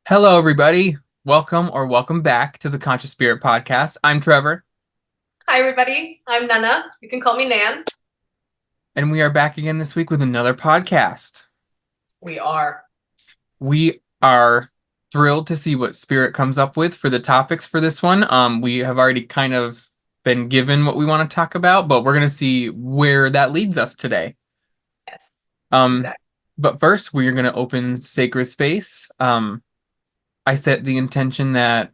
Hello, everybody. Welcome back to the Conscious Spirit Podcast. I'm Trevor, Hi, everybody. I'm Nana. You can call me Nan. and we are back again this week with another podcast. We are. We are thrilled to see what Spirit comes up with for the topics for this one. We have already kind of been given what we want to talk about, but we're going to see where that leads us today. Yes, Um, exactly. but first, we are going to open sacred space. I set the intention that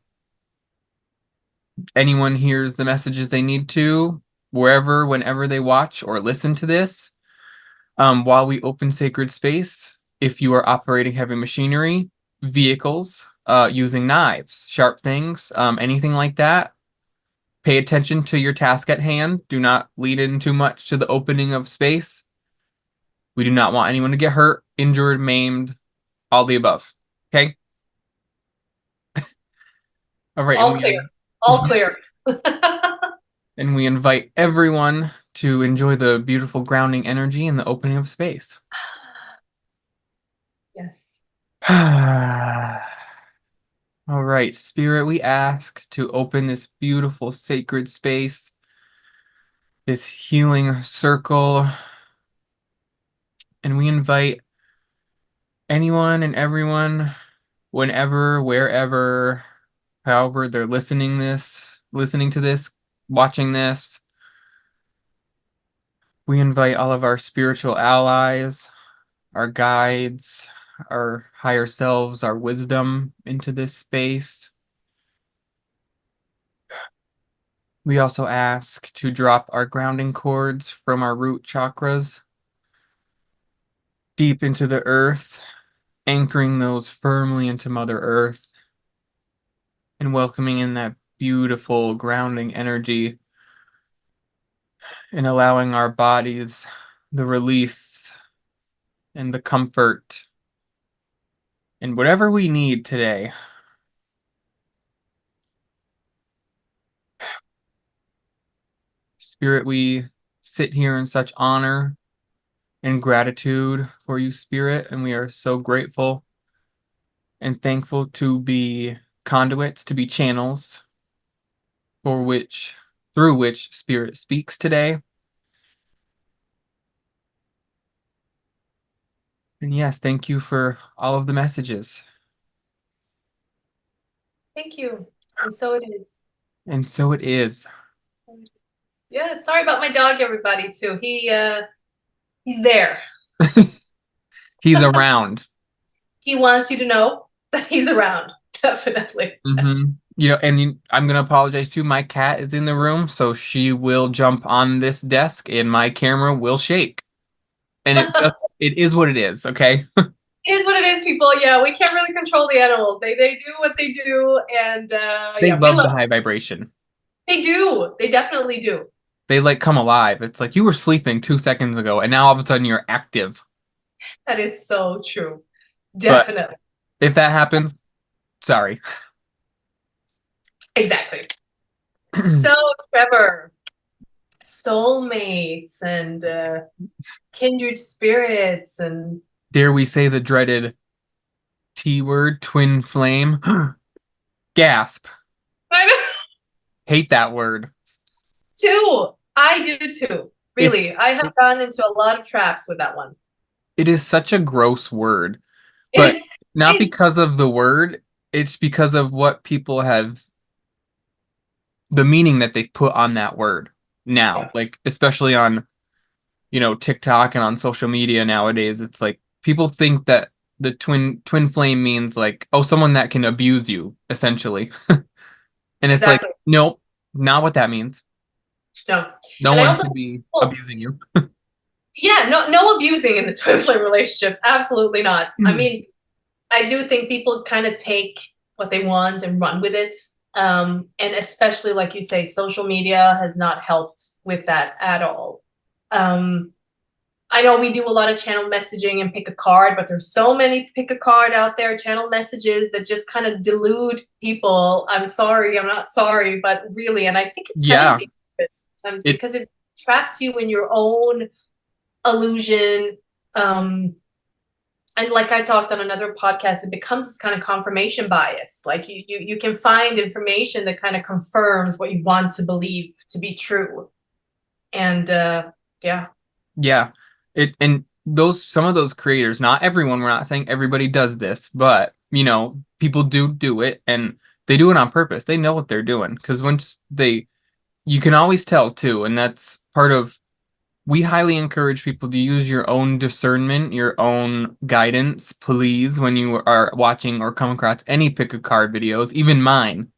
anyone hears the messages they need to, wherever, whenever they watch or listen to this. While we open sacred space, if you are operating heavy machinery, vehicles, using knives, sharp things, anything like that, pay attention to your task at hand. Do not lean in too much to the opening of space. We do not want anyone to get hurt, injured, maimed, all the above. Okay? All right, and All clear. All clear. we invite everyone to enjoy the beautiful grounding energy in the opening of space. Yes. All right, Spirit, we ask to open this beautiful sacred space, this healing circle, and we invite anyone and everyone, whenever, wherever, however they're listening to this, watching this. We invite all of our spiritual allies, our guides, our higher selves, our wisdom into this space. We also ask to drop our grounding cords from our root chakras deep into the earth, anchoring those firmly into Mother Earth and welcoming in that beautiful grounding energy and allowing our bodies the release and the comfort and whatever we need today. Spirit, we sit here in such honor and gratitude for you, Spirit, and we are so grateful and thankful to be conduits, to be channels for which, through which Spirit speaks today. And yes, thank you for all of the messages. Thank you. And so it is. And so it is. Yeah, sorry about my dog, everybody, too. He's there. He's around. He wants you to know that he's around. Definitely. Hmm. Yes. I'm gonna apologize too. My cat is in the room, so she will jump on this desk and my camera will shake. And it is what it is, okay? It is what it is, people. Yeah, we can't really control the animals. They do what they do, and They yeah, we love love the them. high vibration. They do. They definitely do. They like come alive. It's like you were sleeping 2 seconds ago and now all of a sudden you're active. That is so true. But Definitely. if that happens, sorry. Exactly. So, Trevor, soulmates and kindred spirits and Dare we say the dreaded T word, twin flame? Gasp. Hate that word. too. I do too. It's Really, I have gone into a lot of traps with that one. it is such a gross word, but It not is. because of the word, it's because of what people have, the meaning that they've put on that word now. Yeah, Like, especially on, TikTok and on social media nowadays, it's like people think that the twin flame means like, oh, someone that can abuse you, essentially. And it's like, exactly. nope, not what that means. No, No and I one also should be well, abusing you. yeah, no abusing in the twin flame relationships. Absolutely not. I mean, I do think people kind of take what they want and run with it. And especially, like you say, social media has not helped with that at all. Um, I know we do a lot of channel messaging and pick a card, but there's so many pick a card out there, channel messages that just kind of delude people. I'm sorry, I'm not sorry, but really, and I think it's kind of Yeah, dangerous sometimes it because it traps you in your own illusion. Um, and like I talked on another podcast, it becomes this kind of confirmation bias. Like you can find information that kind of confirms what you want to believe to be true. And yeah. Yeah. It and those some of those creators, not everyone, we're not saying everybody does this, but people do it and they do it on purpose. They know what they're doing because once they you can always tell too, and that's part of we highly encourage people to use your own discernment, your own guidance, please, when you are watching or come across any pick a card videos, even mine.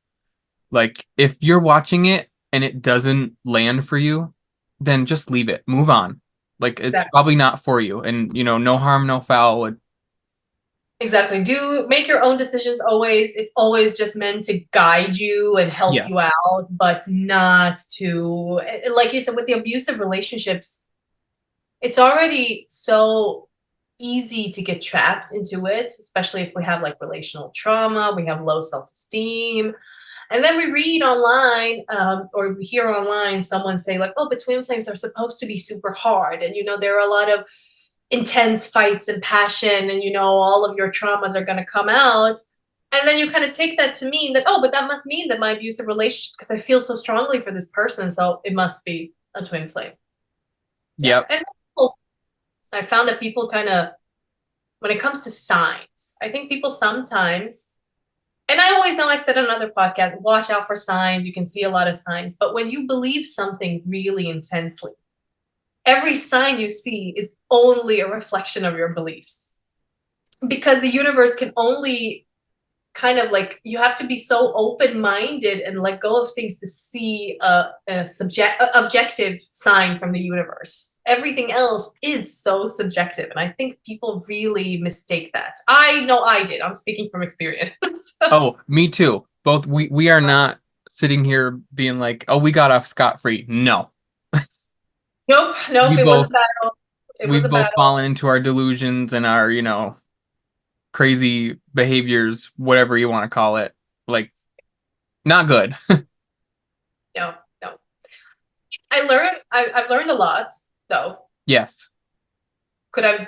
Like, if you're watching it and it doesn't land for you, then just leave it. Move on. Like, it's probably not for you. And, no harm, no foul. Exactly. Do make your own decisions always. It's always just meant to guide you and help you Yes. out, but not to, like you said, with the abusive relationships, it's already so easy to get trapped into it, especially if we have like relational trauma, we have low self-esteem. And then we read online, or we hear online someone say like, oh, but twin flames are supposed to be super hard. And, there are a lot of intense fights and passion and, all of your traumas are going to come out. And then you kind of take that to mean that, oh, but that must mean that my abusive relationship, because I feel so strongly for this person, so it must be a twin flame. Yeah. Yep. And I found that people kind of, when it comes to signs, I think people sometimes, and I always know I said on another podcast, watch out for signs. You can see a lot of signs. But when you believe something really intensely, every sign you see is only a reflection of your beliefs. Because the universe can only kind of like, you have to be so open-minded and let go of things to see a objective sign from the universe. Everything else is so subjective, and I think people really mistake that. I know I did. I'm speaking from experience. Oh, me too. Both we are not sitting here being like, oh, we got off scot-free. No. Nope, We it was a both battle. It was we've a both battle. fallen into our delusions and our, crazy behaviors, whatever you want to call it. Like, not good. No, no. I've learned a lot, though. Yes. Could I've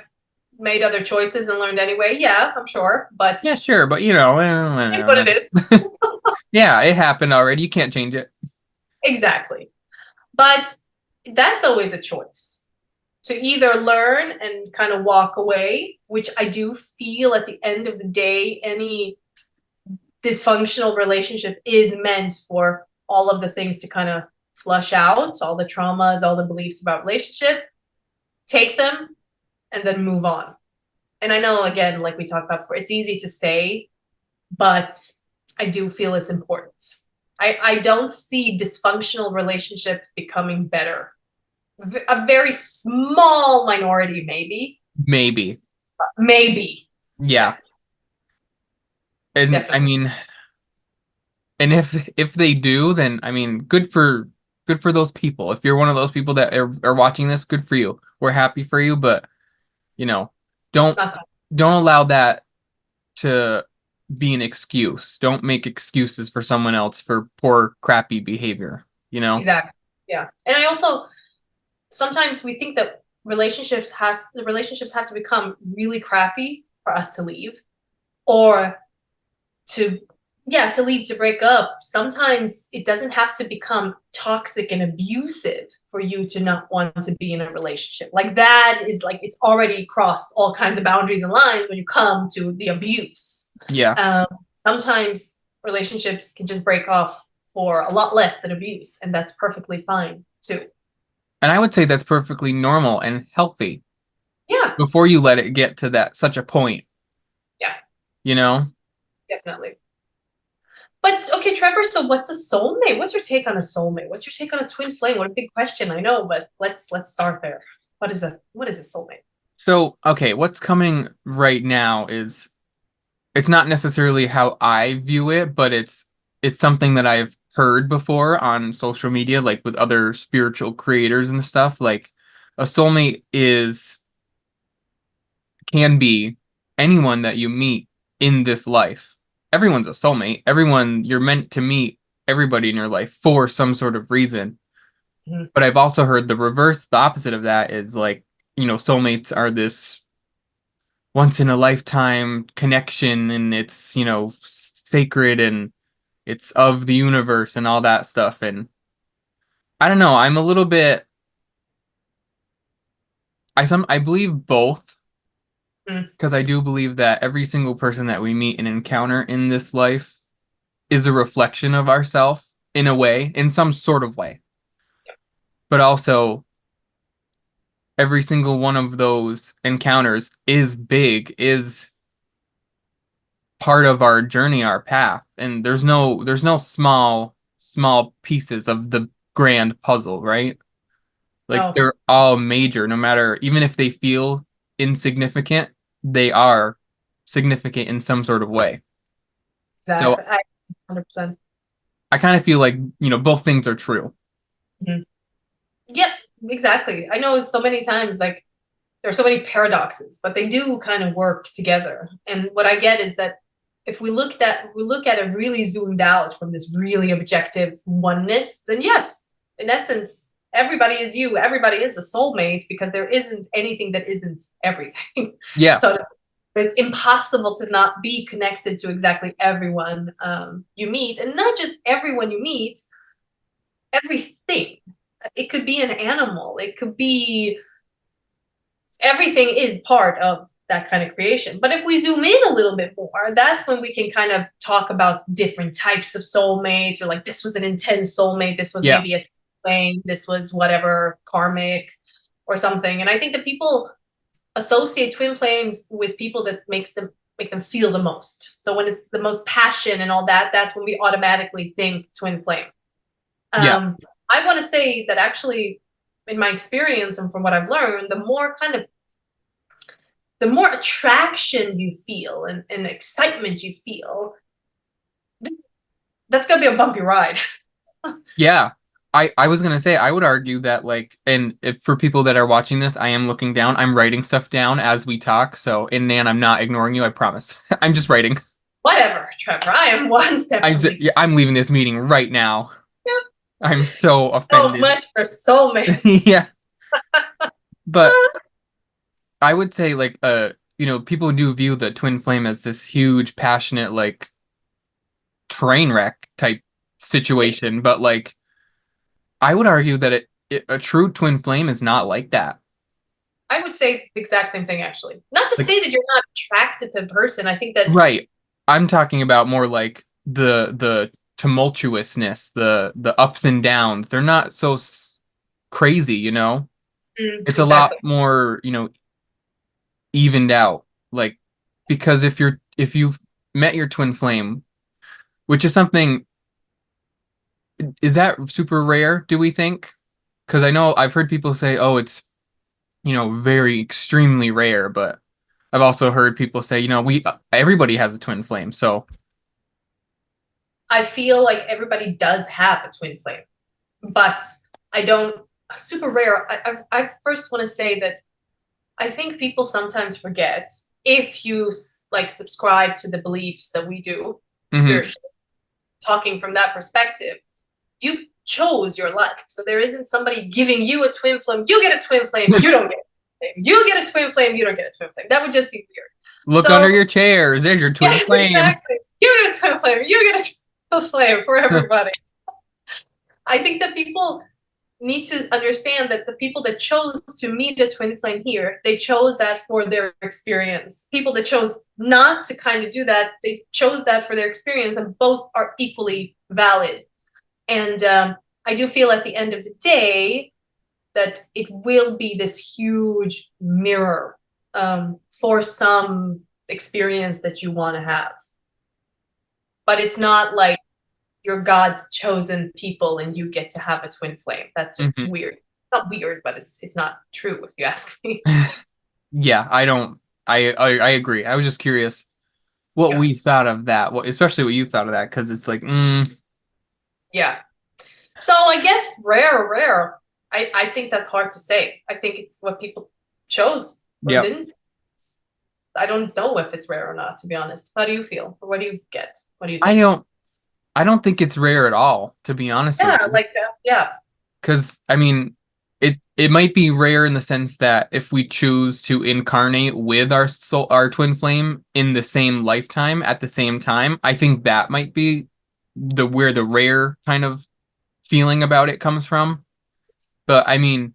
made other choices and learned anyway? Yeah, I'm sure, but Yeah, sure, but it's what it is. yeah, it happened already. You can't change it. Exactly. But that's always a choice to either learn and kind of walk away, which I do feel at the end of the day, any dysfunctional relationship is meant for all of the things to kind of flush out, all the traumas, all the beliefs about relationship, take them and then move on. And I know, again, like we talked about before, it's easy to say, but I do feel it's important. I don't see dysfunctional relationships becoming better. A very small minority, maybe. Maybe. Maybe. Yeah. And I Definitely. mean, and if they do, then I mean, good for those people. If you're one of those people that are watching this, good for you. We're happy for you, but you know, It's don't not good. don't allow that to be an excuse. Don't make excuses for someone else for poor, crappy behavior, you know? Exactly. Yeah. And I also, sometimes we think that the relationships have to become really crappy for us to leave, or to to leave, to break up. Sometimes it doesn't have to become toxic and abusive for you to not want to be in a relationship. Like, that is like, it's already crossed all kinds of boundaries and lines when you come to the abuse. Yeah. Sometimes relationships can just break off for a lot less than abuse, and that's perfectly fine too. And I would say that's perfectly normal and healthy Yeah. before you let it get to that such a point, Yeah, you know? definitely. But okay, Trevor, so what's a soulmate? What's your take on a soulmate? What's your take on a twin flame? What a big question, I know, but let's start there. What is a soulmate? So, okay, what's coming right now is it's not necessarily how I view it, but it's something that I've heard before on social media, like with other spiritual creators and stuff. Like a soulmate is can be anyone that you meet in this life. Everyone's a soulmate. Everyone you're meant to meet everybody in your life for some sort of reason. Mhm. But I've also heard the reverse, the opposite of that is like, soulmates are this once in a lifetime connection and it's, sacred and it's of the universe and all that stuff. And I don't know, I'm a little bit I believe both Mm. because I do believe that every single person that we meet and encounter in this life is a reflection of ourself in a way, in some sort of way. But also every single one of those encounters is big, is part of our journey, our path. And there's no small pieces of the grand puzzle, right? Like No, they're all major, no matter even if they feel insignificant, they are significant in some sort of way. So exactly. I 100%. I kind of feel like, both things are true. Mhm. Yep, exactly. I know so many times, like, there are so many paradoxes, but they do kind of work together. And what I get is that if we look at it really zoomed out from this really objective oneness, then yes, in essence, everybody is you. Everybody is a soulmate because there isn't anything that isn't everything. Yeah, So it's impossible to not be connected to exactly everyone you meet, and not just everyone you meet, everything. It could be an animal. It could be everything is part of that kind of creation. But if we zoom in a little bit more, that's when we can kind of talk about different types of soulmates, or like this was an intense soulmate, this was yeah, maybe a flame, this was whatever karmic or something. And I think that people associate twin flames with people that make them feel the most. So when it's the most passion and all that, that's when we automatically think twin flame. yeah, Um, I want to say that actually, in my experience and from what I've learned, the more attraction you feel and excitement you feel, that's gonna be a bumpy ride. yeah. I was gonna say I would argue that like, and if for people that are watching this, I am looking down. I'm writing stuff down as we talk. So, and Nan, I'm not ignoring you. I promise. I'm just writing. Whatever, Trevor. I am one step from you. Yeah, I'm leaving this meeting right now. Yep. I'm so So offended. much for soulmates. Yeah, but I would say like people do view the twin flame as this huge, passionate, like train wreck type situation, but like I would argue that a true twin flame is not like that. I would say the exact same thing, actually. Not to Like, say that you're not attracted to the person. I think that right. I'm talking about more like the tumultuousness, the ups and downs. They're not so crazy, you know? It's a lot exactly. more, evened out. Like because if you've met your twin flame, which is something, is that super rare, do we think? Because I know I've heard people say, oh, it's, very extremely rare, but I've also heard people say, we everybody has a twin flame. So, I feel like everybody does have a twin flame, but I don't super rare. I first want to say that I think people sometimes forget, if you like subscribe to the beliefs that we do mhm. spiritually, talking from that perspective, you chose your life. So there isn't somebody giving you a twin flame. You get a twin flame. You don't get a twin flame. You get a twin flame. You don't get a twin flame. That would just be weird. Look So under your chairs. There's your twin yes, flame. exactly. You get a twin flame. You get a twin flame for everybody. I think that people need to understand that the people that chose to meet a twin flame here, they chose that for their experience. People that chose not to kind of do that, they chose that for their experience, and both are equally valid. And I do feel at the end of the day that it will be this huge mirror for some experience that you want to have. But it's not like you're God's chosen people and you get to have a twin flame. That's just Mhm. weird. It's not weird, but it's not true if you ask me. Yeah, I don't. I agree. I was just curious what Yeah. we thought of that. What, especially what you thought of that, because it's like, Yeah. So I guess rare or rare. I think that's hard to say. I think it's what people chose or yep. didn't. I don't know if it's rare or not, to be honest. How do you feel? Or what do you get? What do you I think? don't. I don't think it's rare at all, to be honest with Yeah, you. like that. Yeah. Because I mean, it might be rare in the sense that if we choose to incarnate with our twin flame in the same lifetime at the same time, I think that might be the where the rare kind of feeling about it comes from. But I mean,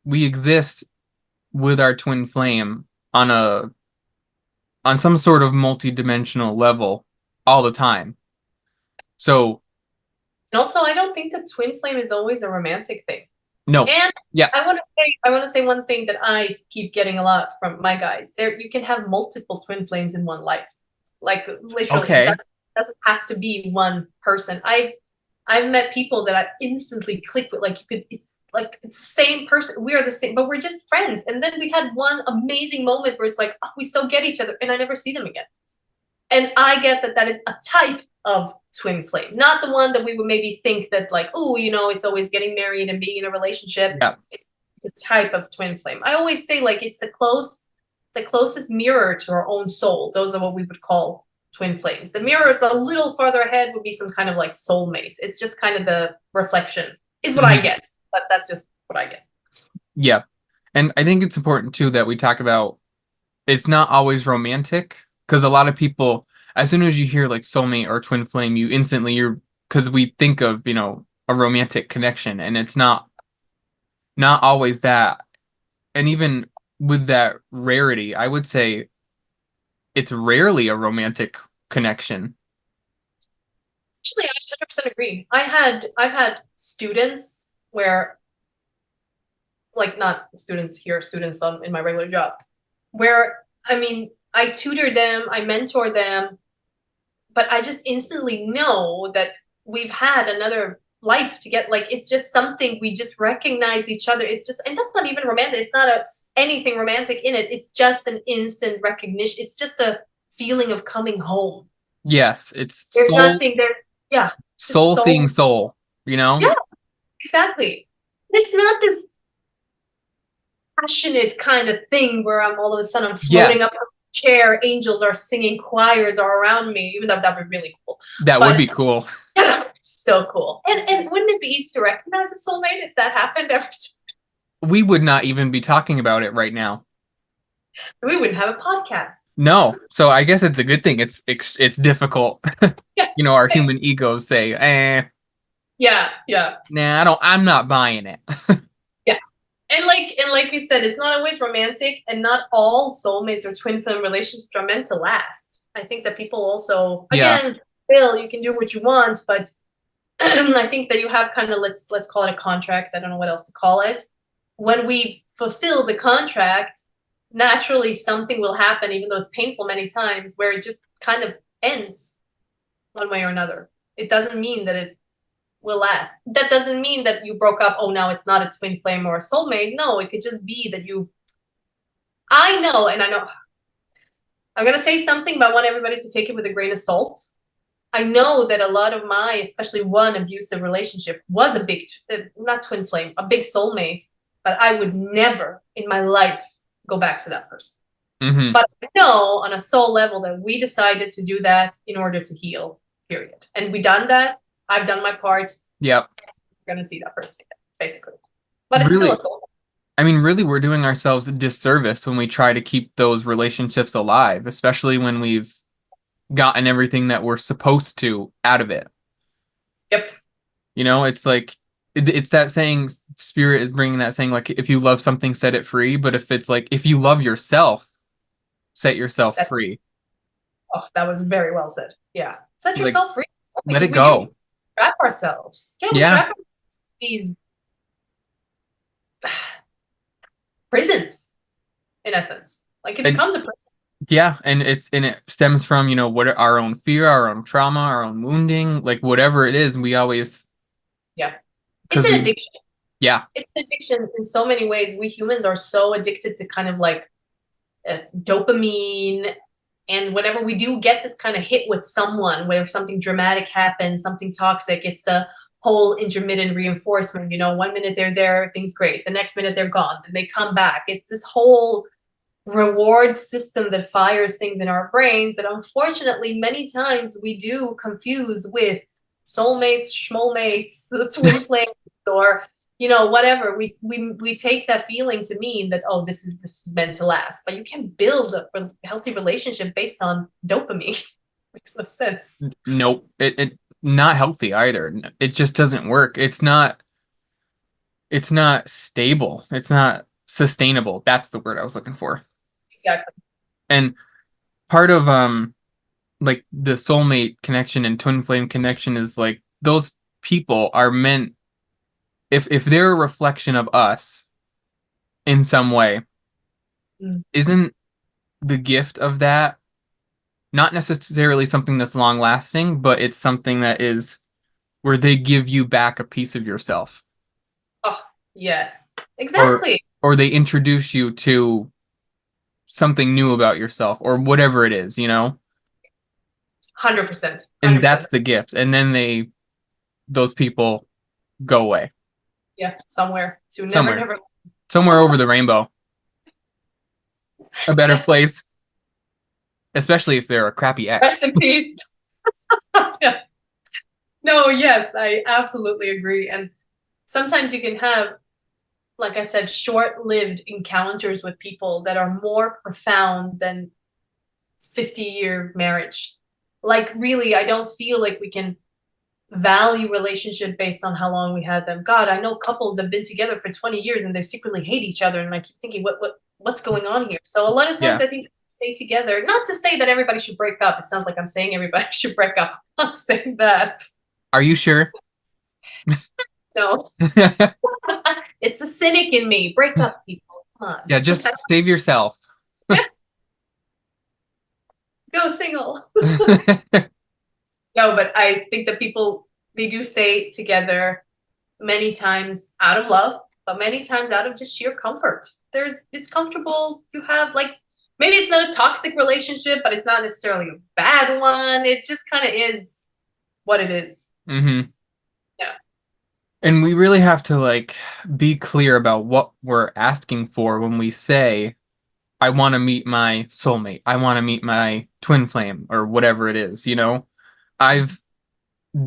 we exist with our twin flame on a on some sort of multi-dimensional level all the time. So, And also, I don't think that twin flame is always a romantic thing. no. And Yeah. I want to say one thing that I keep getting a lot from my guys. There, you can have multiple twin flames in one life. Like literally, Okay. it doesn't have to be one person. I've met people that I instantly click with. Like you could, it's like it's the same person. We are the same, but we're just friends. And then we had one amazing moment where it's like, oh, we so get each other, and I never see them again. And I get that that is a type of twin flame, not the one that we would maybe think that like, oh, you know, it's always getting married and being in a relationship. Yeah. It's a type of twin flame. I always say like it's the closest mirror to our own soul. Those are what we would call twin flames. The mirror is a little farther ahead would be some kind of like soulmate. It's just kind of the reflection is what I get. But that's just what I get. Yeah. And I think it's important too that we talk about it's not always romantic because a lot of people, as soon as you hear like soulmate or twin flame, you're because we think of, a romantic connection and it's not always that. And even with that rarity, I would say it's rarely a romantic connection. Actually, I 100% agree. I've had students where like not students here, students in my regular job, where I mean, I tutor them, I mentor them, but I just instantly know that we've had another life to get like it's just something we just recognize each other. It's just and that's not even romantic. It's not anything romantic in it. It's just an instant recognition. It's just a feeling of coming home. Yes, it's There's nothing there. Yeah, just soul seeing soul, you know? Yeah, exactly. It's not this passionate kind of thing where I'm all of a sudden I'm floating up Yes, in a chair, angels are singing, choirs are around me, even though that would be really cool. that would But be cool. so cool. And wouldn't it be easy to recognize a soulmate if that happened every time? We would not even be talking about it right now. We wouldn't have a podcast. No, so I guess it's a good thing. It's difficult. Yeah. Our human egos say, Yeah, yeah. nah, I'm not buying it. Yeah. And like we said, it's not always romantic and not all soulmates or twin flame relationships are meant to last. I think that people also Yeah. again, Bill, you can do what you want, but I think that you have kind of let's call it a contract. I don't know what else to call it. When we fulfill the contract, naturally something will happen, even though it's painful many times, where it just kind of ends one way or another. It doesn't mean that it will last. That doesn't mean that you broke up. Oh, now it's not a twin flame or a soulmate. No, it could just be that I know, and I know I'm gonna say something, but I want everybody to take it with a grain of salt. I know that a lot of my, especially one abusive relationship, was a big, not twin flame, a big soulmate, but I would never in my life go back to that person. Mm-hmm. But I know on a soul level that we decided to do that in order to heal, period. And we done that. I've done my part. Yep. We're going to see that person again, basically. But it's Really, still a soul. I mean, really, we're doing ourselves a disservice when we try to keep those relationships alive, especially when we've gotten everything that we're supposed to out of it. Yep. It's like it's that saying, spirit is bringing that saying, like, if you love something, set it free. But if it's like, if you love yourself, set yourself free. Oh, that was very well said. Yeah. Set Like, yourself free. let it go. We trap ourselves. Yeah, we Yeah. trap these prisons, in essence. Like it becomes a prison. Yeah, and it stems from, what our own fear, our own trauma, our own wounding, like whatever it is, we always Yeah. It's an addiction. Yeah. It's an addiction in so many ways. We humans are so addicted to kind of like dopamine. And whenever we do get this kind of hit with someone, where something dramatic happens, something toxic, it's the whole intermittent reinforcement. 1 minute they're there, things great. The next minute they're gone, then they come back. It's this whole reward system that fires things in our brains that unfortunately many times we do confuse with soulmates, schmollmates, twin flames, or whatever, we take that feeling to mean that, oh, this is meant to last. But you can build a healthy relationship based on dopamine. Makes no sense. Nope. It not healthy either. It just doesn't work. It's not stable. It's not sustainable. That's the word I was looking for. Exactly. And part of like the soulmate connection and twin flame connection is like those people are meant, if they're a reflection of us in some way, Mm. isn't the gift of that not necessarily something that's long lasting, but it's something that is where they give you back a piece of yourself, Oh, yes, or exactly. or they introduce you to something new about yourself or whatever it is, 100%. and 100%. that's the gift. And then those people go away Yeah, somewhere to never, somewhere, never. somewhere over the rainbow, a better place, especially if they're a crappy ex. Rest in peace. Yeah. No, yes, I absolutely agree. And sometimes you can have, like I said, short-lived encounters with people that are more profound than 50-year marriage. Like, really, I don't feel like we can value relationship based on how long we had them. God, I know couples that have been together for 20 years and they secretly hate each other, and I keep thinking, what's going on here? So a lot of times Yeah. I think stay together. Not to say that everybody should break up. It sounds like I'm saying everybody should break up. I'm not saying that. Are you sure? No. It's the cynic in me. Break up, people. Come on. Yeah, just save yourself. Yeah, go single. No, but I think that people, they do stay together many times out of love, but many times out of just sheer comfort. It's comfortable. You have, like, maybe it's not a toxic relationship, but it's not necessarily a bad one. It just kind of is what it is. Hmm. Yeah. And we really have to like be clear about what we're asking for when we say, I want to meet my soulmate. I want to meet my twin flame or whatever it is, I've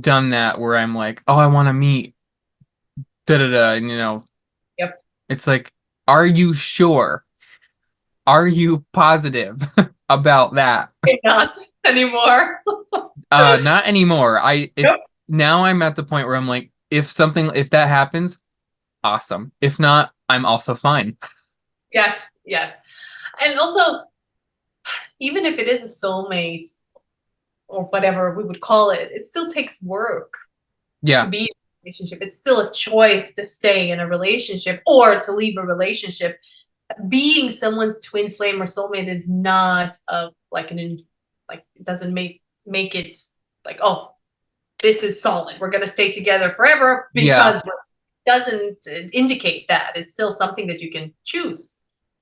done that where I'm like, oh, I want to meet da da da, and Yep. it's like, are you sure? Are you positive about that? Not anymore. Not anymore. I if Nope. Now I'm at the point where I'm like, if that happens, awesome. If not, I'm also fine. Yes, yes. And also, even if it is a soulmate or whatever we would call it, it still takes work to Yeah. be in a relationship. It's still a choice to stay in a relationship or to leave a relationship. Being someone's twin flame or soulmate is not like it doesn't make it like, oh, this is solid, we're going to stay together forever, Yeah. because it doesn't indicate that. It's still something that you can choose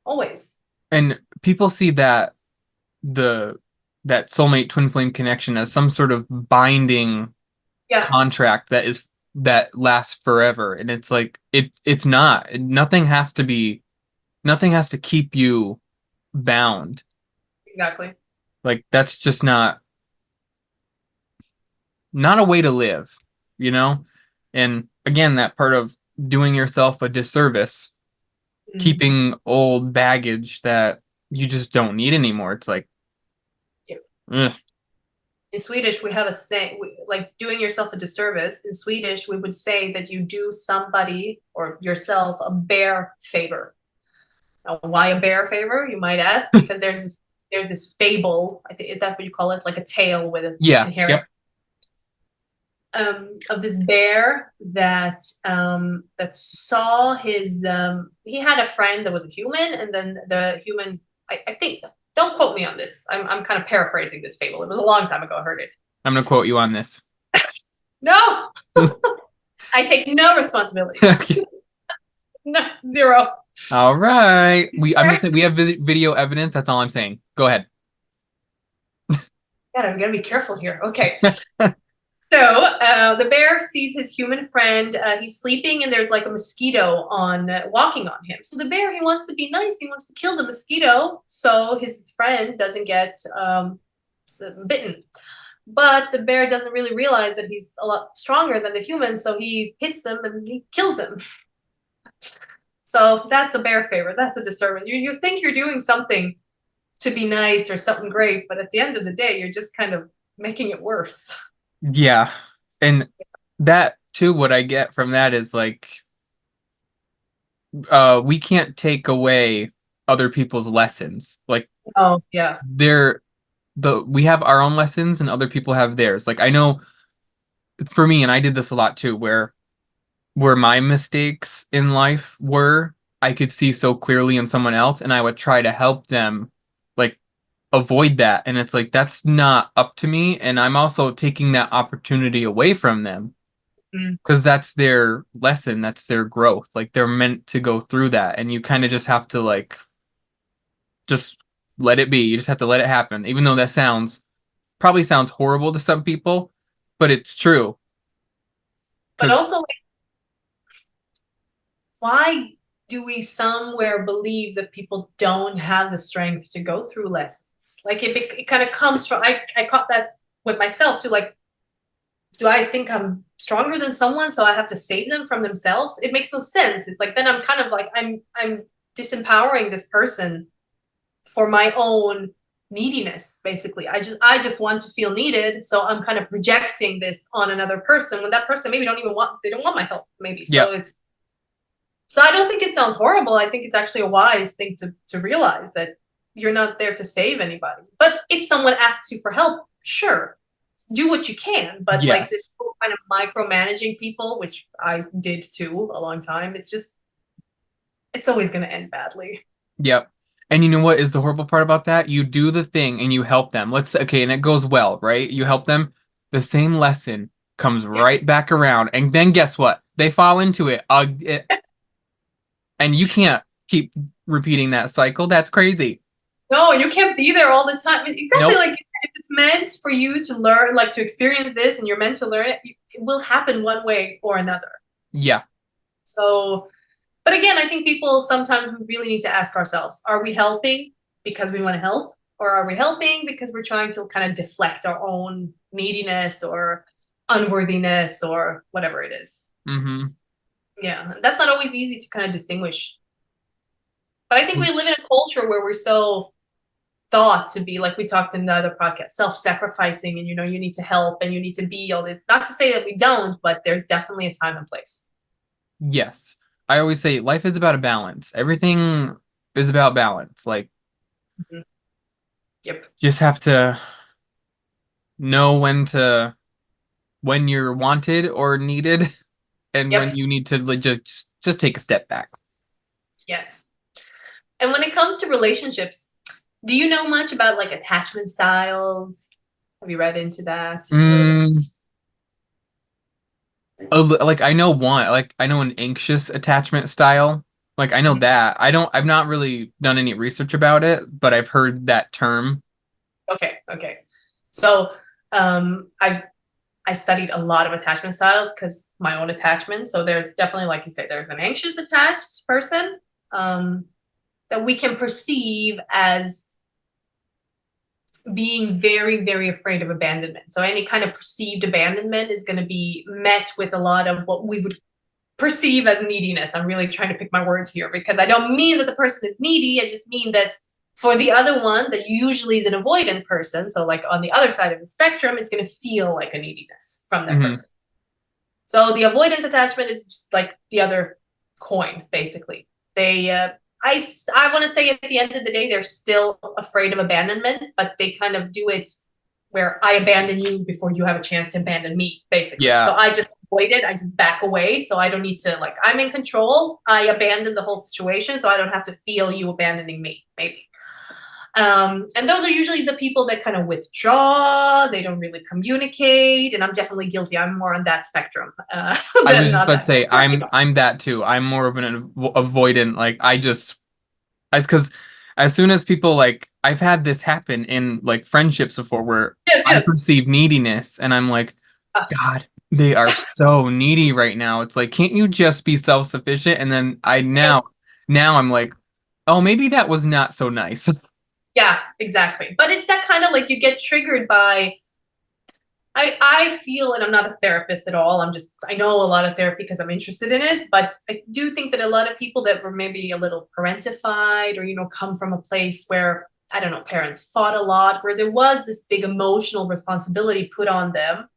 always. And people see the that soulmate twin flame connection as some sort of binding Yeah, contract that lasts forever. And it's like it's not. Nothing has to keep you bound. exactly. Like that's just not a way to live, you know? And again, that part of doing yourself a disservice, Mm. keeping old baggage that you just don't need anymore. It's like, Yeah. ugh. In Swedish, we have a saying, like doing yourself a disservice. In Swedish, we would say that you do somebody or yourself a bare favor. Now, why a bare favor, you might ask? Because there's this fable. I think, is that what you call it? Like a tale with an Yeah, inherent yep. of this bear that saw his he had a friend that was a human, and then the human, I think, don't quote me on this. I'm kind of paraphrasing this fable. It was a long time ago I heard it. I'm gonna quote you on this. No, I take no responsibility. Okay. No, zero. All right. I'm just saying we have video evidence. That's all I'm saying. Go ahead. God, I'm gonna be careful here. Okay. So the bear sees his human friend. He's sleeping, and there's like a mosquito on walking on him. So the bear, he wants to be nice. He wants to kill the mosquito so his friend doesn't get bitten. But the bear doesn't really realize that he's a lot stronger than the human, so he hits them and he kills them. So that's a bear favorite. That's a discernment. You think you're doing something to be nice or something great, but at the end of the day, you're just kind of making it worse. Yeah. And that too, what I get from that is like, we can't take away other people's lessons. Like Oh, yeah. they're we have our own lessons and other people have theirs. Like I know for me, and I did this a lot too, where my mistakes in life were, I could see so clearly in someone else, and I would try to help them like avoid that. And it's like that's not up to me, and I'm also taking that opportunity away from them Mm. because that's their lesson, that's their growth. Like they're meant to go through that, and you kind of just have to like just let it be. You just have to let it happen, even though that sounds probably sounds horrible to some people, but it's true. But Because also, like, why do we somewhere believe that people don't have the strength to go through lessons? Like it kind of comes from, I caught that with myself too. Like, do I think I'm stronger than someone, so I have to save them from themselves? It makes no sense. It's like then I'm kind of like I'm disempowering this person for my own neediness, basically. I just want to feel needed, so I'm kind of projecting this on another person when that person maybe they don't want my help, maybe. yeah, So I don't think it sounds horrible. I think it's actually a wise thing to realize that you're not there to save anybody. But if someone asks you for help, sure, do what you can. But like this yes, whole kind of micromanaging people, which I did too a long time, it's always going to end badly. yep. And you know what is the horrible part about that? You do the thing and you help them. Let's say, okay, and it goes well, right? You help them. The same lesson comes Yeah. right back around, and then guess what? They fall into and you can't keep repeating that cycle. That's crazy. No, you can't be there all the time. Exactly Nope. like you said, if it's meant for you to learn, like to experience this, and you're meant to learn it, it will happen one way or another. Yeah. So, but again, I think people sometimes we really need to ask ourselves, are we helping because we want to help? Or are we helping because we're trying to kind of deflect our own neediness or unworthiness or whatever it is? Mm-hmm. Yeah, that's not always easy to kind of distinguish. But I think we live in a culture where we're so thought to be, like we talked in the other podcast, self-sacrificing, and you need to help and you need to be all this. Not to say that we don't, but there's definitely a time and place. Yes. I always say life is about a balance. Everything is about balance. Like, Mhm. Yep. you just have to know when you're wanted or needed and when Yep. you need to like just take a step back. Yes. And when it comes to relationships, do you know much about like attachment styles? Have you read into that a little bit? Mm, like I know one, like I know an anxious attachment style. Like I know Mhm. that. I've not really done any research about it, but I've heard that term. Okay, okay. So I studied a lot of attachment styles because my own attachment. So there's definitely, like you say, there's an anxious attached person um, that we can perceive as being very, very afraid of abandonment. So any kind of perceived abandonment is going to be met with a lot of what we would perceive as neediness. I'm really trying to pick my words here because I don't mean that the person is needy. I just mean that for the other one, that usually is an avoidant person. So like on the other side of the spectrum, it's going to feel like a neediness from that Hmm. person. So the avoidant attachment is just like the other coin, basically. I want to say at the end of the day, they're still afraid of abandonment, but they kind of do it where I abandon you before you have a chance to abandon me, basically. So Yeah. I just avoid it. I just back away. So I don't need to, like, I'm in control. I abandon the whole situation. So I don't have to feel you abandoning me, maybe. And those are usually the people that kind of withdraw. They don't really communicate. And I'm definitely guilty. I'm more on that spectrum I was than just on about to that. say I'm that too. I'm more of an avoidant. Like it's because as soon as people like I've had this happen in like friendships before where Yes, I yes. perceive neediness and I'm like, Uh, God, they are so needy right now. It's like, can't you just be self-sufficient? And then now I'm like, oh, maybe that was not so nice. yeah, exactly. But it's that kind of like you get triggered by, I feel, and I'm not a therapist at all, I know a lot of therapy because I'm interested in it, but I do think that a lot of people that were maybe a little parentified or, come from a place where, I don't know, parents fought a lot, where there was this big emotional responsibility put on them.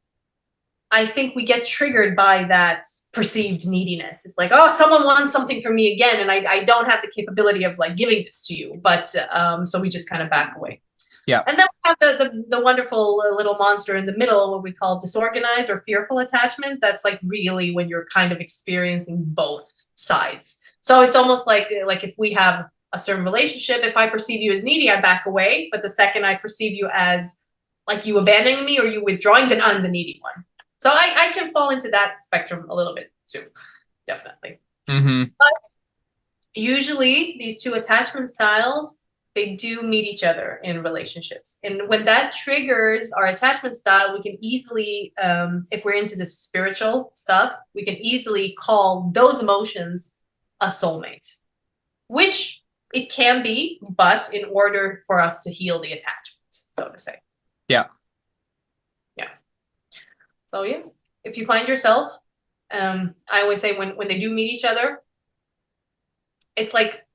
I think we get triggered by that perceived neediness. It's like, oh, someone wants something from me again, and I don't have the capability of like giving this to you. But so we just kind of back away. Yeah. And then we have the wonderful little monster in the middle, what we call disorganized or fearful attachment. That's like really when you're kind of experiencing both sides. So it's almost like if we have a certain relationship, if I perceive you as needy, I back away. But the second I perceive you as like you abandoning me or you withdrawing, then I'm the needy one. So I can fall into that spectrum a little bit too, definitely. Mm-hmm. But usually these two attachment styles, they do meet each other in relationships. And when that triggers our attachment style, we can easily, if we're into the spiritual stuff, we can easily call those emotions a soulmate, which it can be, but in order for us to heal the attachment, so to say. Yeah. So yeah, if you find yourself, I always say when they do meet each other, it's like,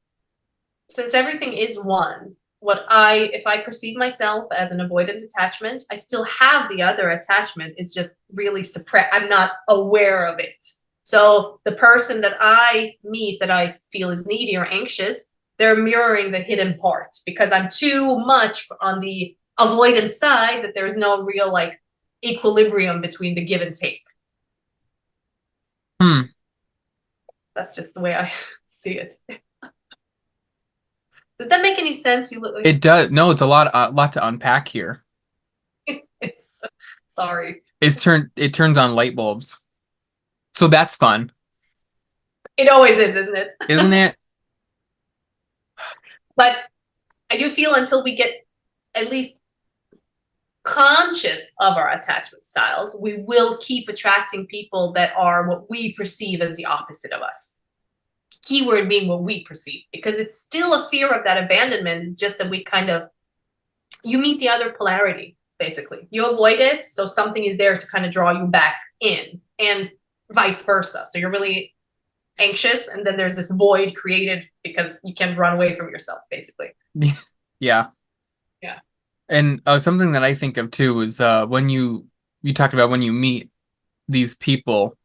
since everything is one, if I perceive myself as an avoidant attachment, I still have the other attachment. It's just really suppressed. I'm not aware of it. So the person that I meet that I feel is needy or anxious, they're mirroring the hidden part because I'm too much on the avoidant side that there's no real like equilibrium between the give and take. That's just the way I see it. Does that make any sense? You look like it does. No, it's a lot to unpack here. Sorry. It turns on light bulbs. So that's fun. It always is, isn't it? Isn't it? But I do feel until we get at least conscious of our attachment styles, we will keep attracting people that are what we perceive as the opposite of us. Keyword being what we perceive, because it's still a fear of that abandonment. It's just that you meet the other polarity, basically. You avoid it, so something is there to kind of draw you back in, and vice versa. So you're really anxious, and then there's this void created because you can run away from yourself, basically. Yeah. Yeah. And something that I think of too is when you talked about when you meet these people,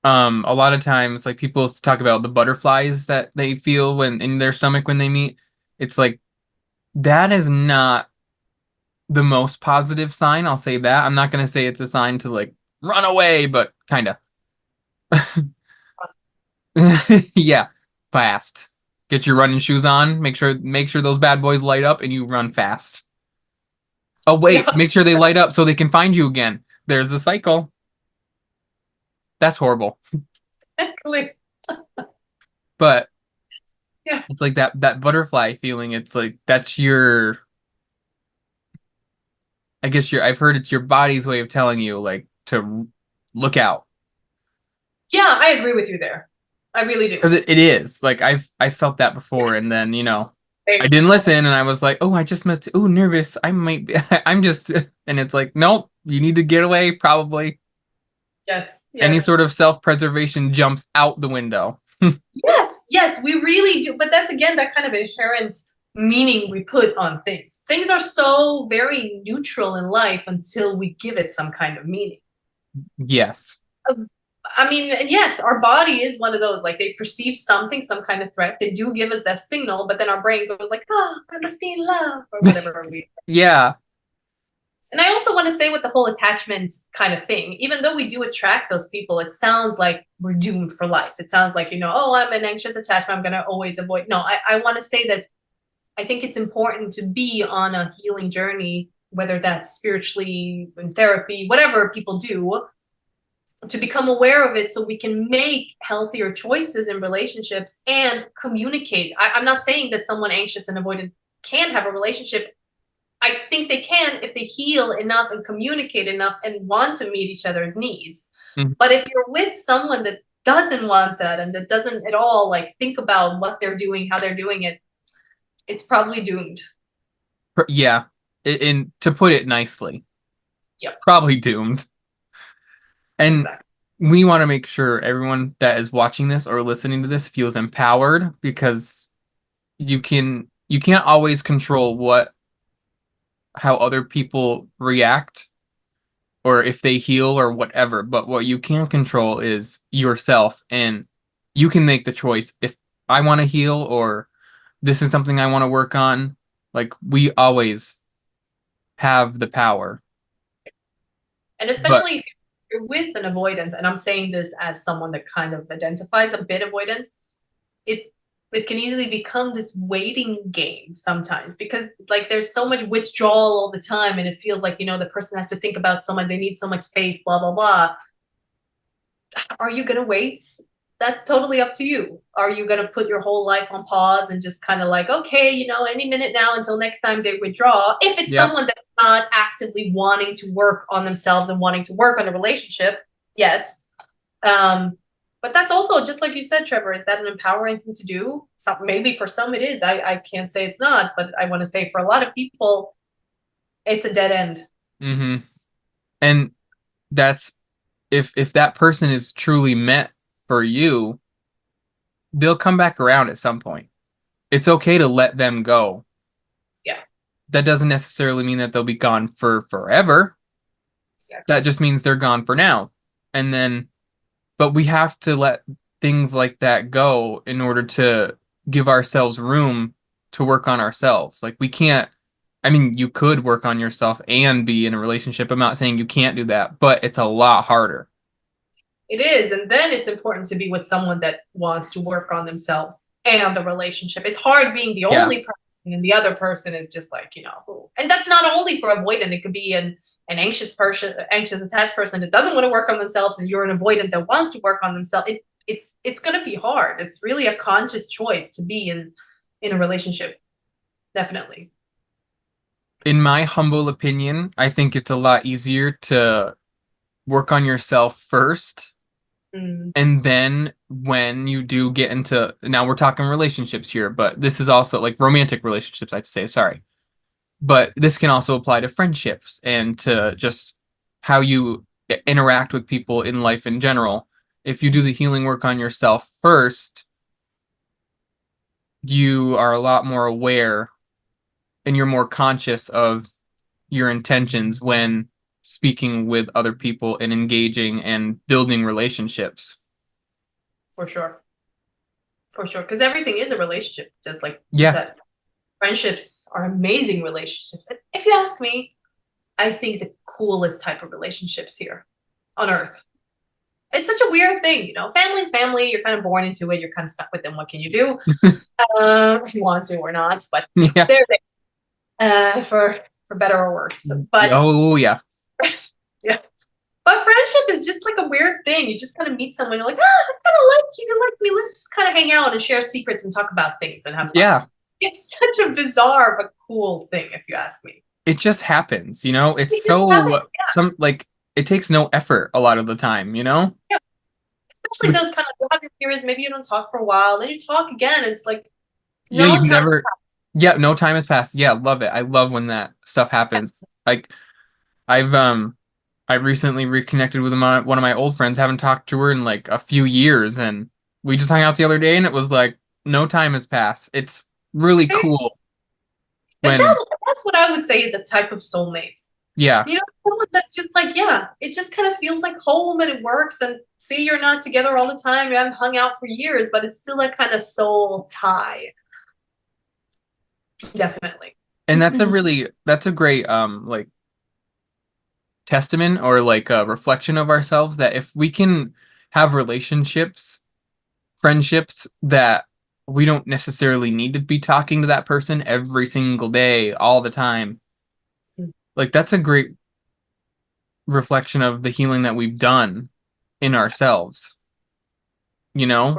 a lot of times like people talk about the butterflies that they feel when in their stomach when they meet. It's like that is not the most positive sign. I'll say that. I'm not gonna say it's a sign to like run away, but kind of. Yeah, fast. Get your running shoes on. Make sure those bad boys light up and you run fast. Oh wait, make sure they light up so they can find you again. There's the cycle. That's horrible. Exactly. But yeah, it's like that butterfly feeling. It's like that's your. I guess I've heard it's your body's way of telling you like to look out. Yeah, I agree with you there. I really do. Because it is like I felt that before, and then I didn't listen, and I was like, oh, I just must. Oh, nervous. I might be. I'm just, and it's like, nope. You need to get away. Probably. Yes. Any sort of self-preservation jumps out the window. Yes, we really do. But that's again that kind of inherent meaning we put on things. Things are so very neutral in life until we give it some kind of meaning. Yes. I mean, yes, our body is one of those, like they perceive something, some kind of threat. They do give us that signal, but then our brain goes like, oh, I must be in love or whatever. Yeah. And I also want to say with the whole attachment kind of thing, even though we do attract those people, it sounds like we're doomed for life. It sounds like, oh, I'm an anxious attachment. I'm going to always avoid. No, I want to say that I think it's important to be on a healing journey, whether that's spiritually, in therapy, whatever people do, to become aware of it so we can make healthier choices in relationships and communicate. I'm not saying that someone anxious and avoidant can't have a relationship. I think they can if they heal enough and communicate enough and want to meet each other's needs. Mm-hmm. But if you're with someone that doesn't want that and that doesn't at all like think about what they're doing, how they're doing it, it's probably doomed. Yeah. And to put it nicely. Yep, probably doomed. And exactly. we want to make sure everyone that is watching this or listening to this feels empowered, because you can't always control what how other people react or if they heal or whatever, but what you can control is yourself, and you can make the choice if I want to heal or this is something I want to work on. Like, we always have the power. And But especially if you're with an avoidant, and I'm saying this as someone that kind of identifies a bit avoidant, it it can easily become this waiting game sometimes, because like there's so much withdrawal all the time, and it feels like, the person has to think about so much, they need so much space, blah blah blah. Are you going to wait? That's totally up to you. Are you going to put your whole life on pause and just kind of like, okay, any minute now until next time they withdraw? If it's yep. someone that's not actively wanting to work on themselves and wanting to work on a relationship, yes. But that's also, just like you said, Trevor, is that an empowering thing to do? Maybe for some it is. I can't say it's not, but I want to say for a lot of people, it's a dead end. Mm-hmm. And that's if that person is truly meant for you, they'll come back around at some point. It's okay to let them go. Yeah, That doesn't necessarily mean that they'll be gone for forever. That exactly. just means they're gone for now. And then, but we have to let things like that go in order to give ourselves room to work on ourselves. Like, we can't, I mean, you could work on yourself and be in a relationship. I'm not saying you can't do that, but it's a lot harder. It is. And then it's important to be with someone that wants to work on themselves and the relationship. It's hard being the Yeah. only person and the other person is just like, and that's not only for avoidant. It could be an anxious person, anxious attached person that doesn't want to work on themselves, and you're an avoidant that wants to work on themselves. It's going to be hard. It's really a conscious choice to be in a relationship. Definitely. In my humble opinion, I think it's a lot easier to work on yourself first. Mm, And then when you do get into, now we're talking relationships here, but this is also like romantic relationships, I'd say, sorry. But this can also apply to friendships and to just how you interact with people in life in general. If you do the healing work on yourself first, you are a lot more aware and you're more conscious of your intentions when speaking with other people and engaging and building relationships. for sure. For sure. Because everything is a relationship, just like you Yeah. said. Friendships are amazing relationships. And if you ask me, I think the coolest type of relationships here on earth. It's such a weird thing, Family's family. You're kind of born into it. You're kind of stuck with them. What can you do? If you want to or not, but Yeah. they're there for better or worse. But Oh, yeah. yeah, but friendship is just like a weird thing. You just kind of meet someone. You're like, I kind of like you. You like me. Let's just kind of hang out and share secrets and talk about things and have fun. Yeah. It's such a bizarre but cool thing, if you ask me. It just happens, you know? It's It just happens. so, some, like, it takes no effort a lot of the time, you know? Yeah. Especially Which, those kind of, you have your periods, maybe you don't talk for a while, then you talk again. It's like yeah, no you've time. never, yeah, no time has passed. Yeah, love it. I love when that stuff happens. Like, I've, I recently reconnected with one of my old friends, haven't talked to her in like a few years, and we just hung out the other day, and it was like no time has passed. It's really cool And when, that's what I would say is a type of soulmate. yeah, Someone that's just like, yeah, it just kind of feels like home and it works. And see, you're not together all the time. You haven't hung out for years, but it's still a kind of soul tie. Definitely. and that's a great, like, testament or like a reflection of ourselves, that if we can have relationships, friendships that we don't necessarily need to be talking to that person every single day, all the time. Like, that's a great reflection of the healing that we've done in ourselves, you know?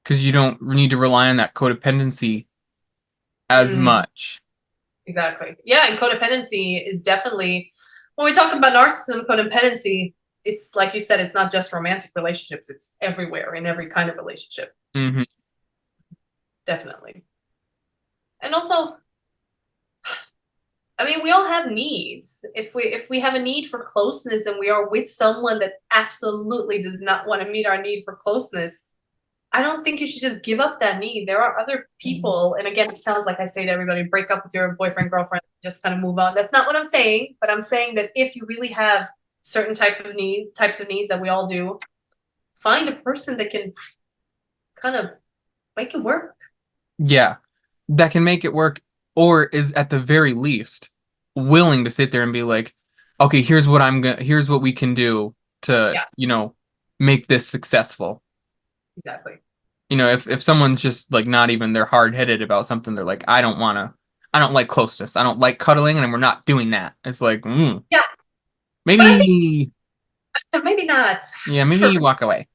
Because you don't need to rely on that codependency as Mm, much. exactly. Yeah, and codependency is definitely, when we talk about narcissism, codependency, it's like you said, it's not just romantic relationships, it's everywhere in every kind of relationship. Hmm. Definitely. And also, I mean, we all have needs. If we have a need for closeness and we are with someone that absolutely does not want to meet our need for closeness, I don't think you should just give up that need. There are other people, and again, it sounds like I say to everybody, break up with your boyfriend, girlfriend, just kind of move on. That's not what I'm saying, but I'm saying that if you really have certain types of needs that we all do, find a person that can kind of make it work. Yeah, that can make it work, or is at the very least willing to sit there and be like, okay, here's what we can do to, Yeah, make this successful. exactly. If someone's just like not even they're hard-headed about something, they're like, I don't like closeness. I don't like cuddling, and we're not doing that. It's like, Yeah, but I think maybe, maybe not. yeah, maybe For you walk away.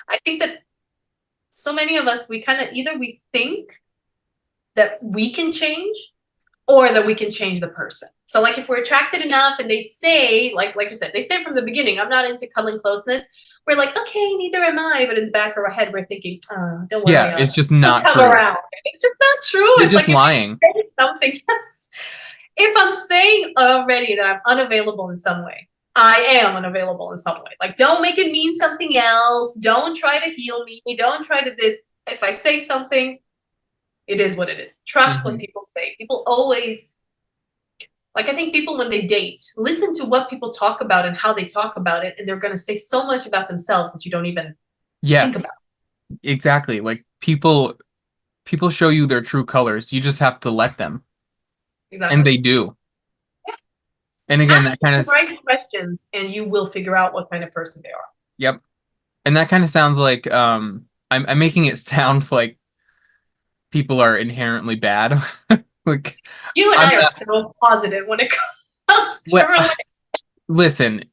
I think that so many of us, we kind of either we think that we can change or that we can change the person. So like if we're attracted enough and they say, like you said, they say from the beginning, I'm not into cuddling closeness. We're like, okay, neither am I. But in the back of our head, we're thinking, oh, don't worry, Yeah, it's just I'll not come true. around. It's just not true. You're It's just like if lying. you say something, yes. If I'm saying already that I'm unavailable in some way, I am unavailable in some way. Like, don't make it mean something else. Don't try to heal me. Don't try to this. If I say something, it is what it is. Trust what Mhm. people say. People always, like, I think people when they date, listen to what people talk about and how they talk about it, and they're going to say so much about themselves that you don't even think Yes, about. exactly. Like people show you their true colors. You just have to let them, and Exactly. they do. And again, that Ask kind the of, right questions, and you will figure out what kind of person they are. yep. And that kind of sounds like I'm making it sound like people are inherently bad. Like You and I'm I are not. so positive when it comes to Well, relationships. listen,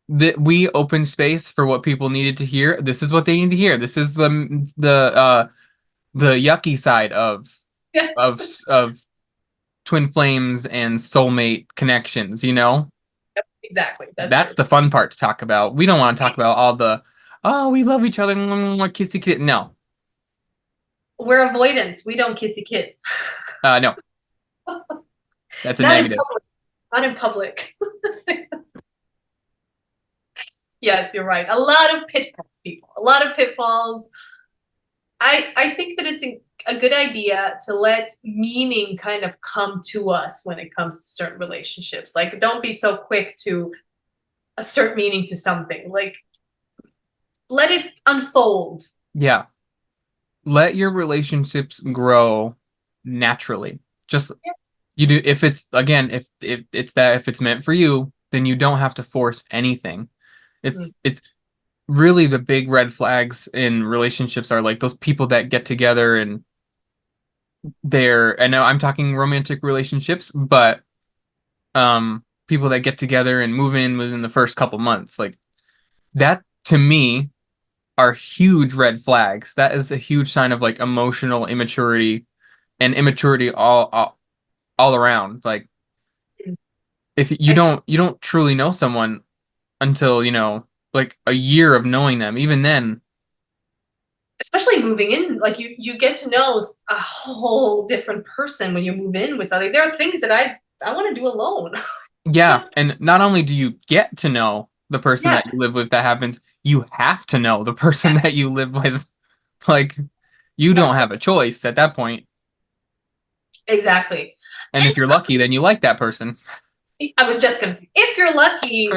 we open space for what people needed to hear. This is what they need to hear. This is the yucky side Yes. of twin flames and soulmate connections, Yep, exactly. That's That's true. the fun part to talk about. We don't want to talk about all the, oh, we love each other, kissy kiss. No, We're avoidance. We don't kissy kiss. no, that's a Not in negative. public. Not in public. Yes, you're right. A lot of pitfalls, people. A lot of pitfalls. I think that it's a good idea to let meaning kind of come to us when it comes to certain relationships. Like, don't be so quick to assert meaning to something. Like, let it unfold. Yeah, let your relationships grow naturally. Just you do if it's again if it's meant for you, then you don't have to force anything. It's really the big red flags in relationships are like those people that get together and I know I'm talking romantic relationships, but people that get together and move in within the first couple months, like that to me are huge red flags. That is a huge sign of like emotional immaturity and immaturity all around. Like if I, you don't truly know someone until, like a year of knowing them. Even then, especially moving in, like you get to know a whole different person when you move in with something. There are things that I want to do alone. yeah, and not only do you get to know the person that you Yes. live with that happens, you have to know the person that you live with. Like you don't Yes. have a choice at that point. Exactly. And if you're lucky, then you like that person. I was just gonna say, if you're lucky,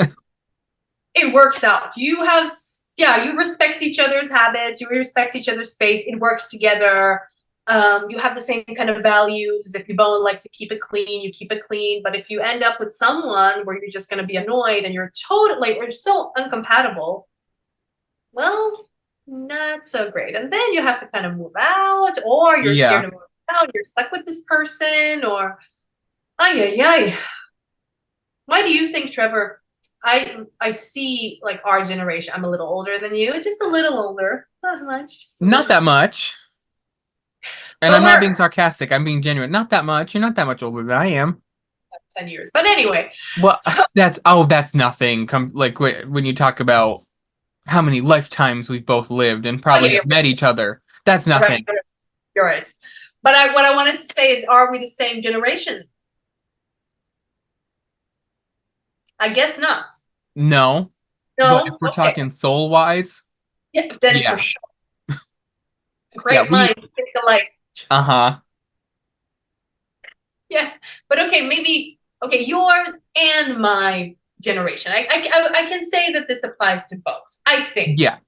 it works out. Yeah, you respect each other's habits, you respect each other's space, it works together. You have the same kind of values. If you both like to keep it clean, you keep it clean. But if you end up with someone where you're just going to be annoyed and we're so uncompatible, well, not so great. And then you have to kind of move out, or you're scared Yeah. to move out, you're stuck with this person, or ay, ay, ay. Why do you think, Trevor? I see like our generation. I'm a little older than you, just a little older, not much, just a Not little. that much. And But I'm not we're being sarcastic. I'm being genuine. Not that much. You're not that much older than I am. 10 years. But anyway, Well, so that's nothing. Like when you talk about how many lifetimes we've both lived and oh yeah, probably have met each other, that's you're right. nothing. You're right. But what I wanted to say is, are we the same generation? I guess not. No, but if No? we're Okay. talking soul wise, Yeah, then for yeah, sure. yeah, Great minds think alike. uh-huh, Yeah. But okay, maybe, okay, your and my generation. I can say that this applies to both. I think yeah,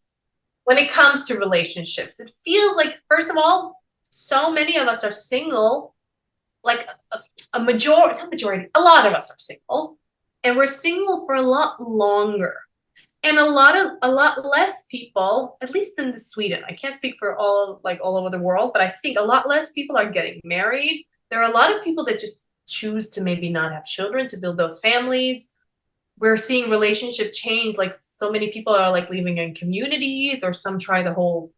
when it comes to relationships, it feels like, first of all, so many of us are single, like a majority, not majority, a lot of us are single, and we're single for a lot longer. And a lot less people, at least in Sweden, I can't speak for all over the world, but I think a lot less people are getting married. There are a lot of people that just choose to maybe not have children, to build those families. We're seeing relationship change, like so many people are like living in communities, or some try the whole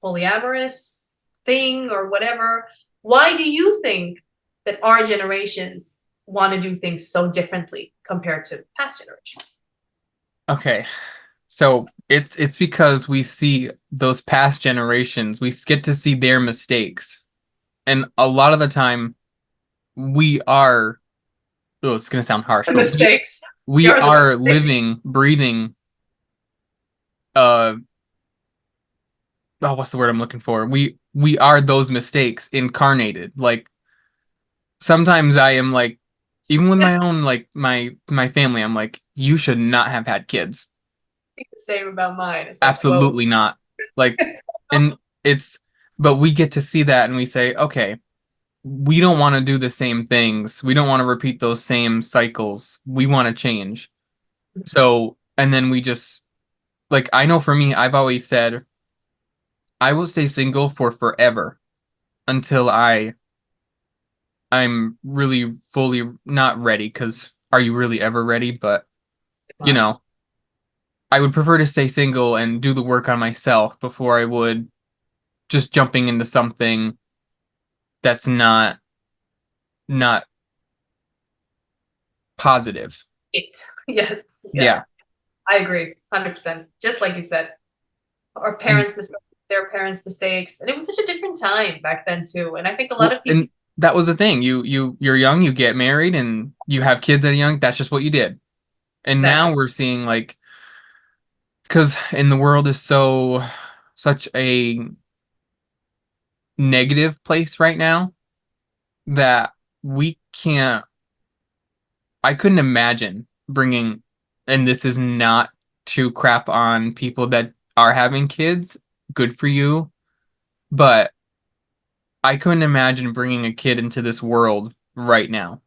polyamorous thing or whatever. Why do you think that our generations want to do things so differently compared to past generations? okay. So it's because we see those past generations, we get to see their mistakes. And a lot of the time we are, oh, it's gonna sound harsh, The but mistakes. we You're the are mistakes. living, breathing, uh oh, what's the word I'm looking for? We are those mistakes incarnated. Like sometimes I am like, even with my own like my family, I'm like, you should not have had kids. The same about mine. It's like, whoa. Absolutely not. Like, and it's, but we get to see that and we say, okay, we don't want to do the same things. We don't want to repeat those same cycles. We want to change. So, and then we just, like, I know for me, I've always said, I will stay single for forever until I'm really fully not ready. Because are you really ever ready? But, you know, I would prefer to stay single and do the work on myself before I would just jumping into something that's not positive. It. Yes. Yeah. Yeah. I agree. 100%. Just like you said. Our And parents' mistakes, their parents' mistakes. And it was such a different time back then too. And I think a lot well, of people and that was the thing. You're young, you get married and you have kids at a young, that's just what you did. And now exactly. we're seeing like because in the world is such a negative place right now that we can't I couldn't imagine bringing and this is not to crap on people that are having kids. Good for you. But I couldn't imagine bringing a kid into this world right now.